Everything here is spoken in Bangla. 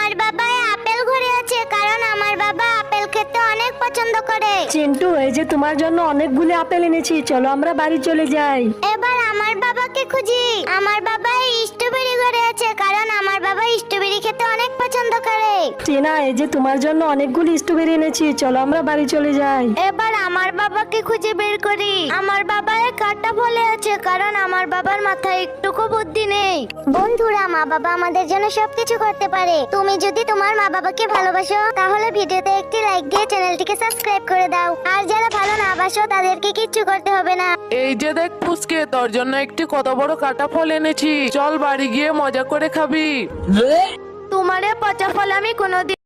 আমার বাবা আপেল ঘরে আছে, কারণ আমার বাবা আপেল খেতে অনেক পছন্দ করে। চিন্টু, এই যে তোমার জন্য অনেকগুলি আপেল এনেছি, চলো আমরা বাড়ি চলে যাই। এবার আমার বাবাকে খুঁজি। আমার বাবা স্ট্রবেরি ঘরে আছে, কারণ আমার বাবা স্ট্রবেরি খেতে অনেক পছন্দ করে। টিনা, এই যে তোমার জন্য অনেকগুলি স্ট্রবেরি এনেছি, চলো আমরা বাড়ি চলে যাই। এবার আমার বাবাকে খুঁজে বের করি। আমার বাবার কাঁটা বলে আছে, কারণ আমার বাবার মাথায় একটুকু বুদ্ধি নেই। বন্ধুরা, মা বাবা আমাদের জন্য সবকিছু করতে পারে। তুমি যদি তোমার মা বাবাকে ভালোবাসো, তাহলে ভিডিওতে একটি লাইক দিয়ে চ্যানেলটিকে সাবস্ক্রাইব করে দাও। আর যারা ভালো না বাসো, তাদেরকে কিচ্ছু করতে হবে না। এই যে দেখ ফুসকে, তোর জন্য একটি কত বড় কাটা ফল এনেছি, চল বাড়ি গিয়ে মজা করে খাবি। তোমারে পচা ফল আমি কোনোদিন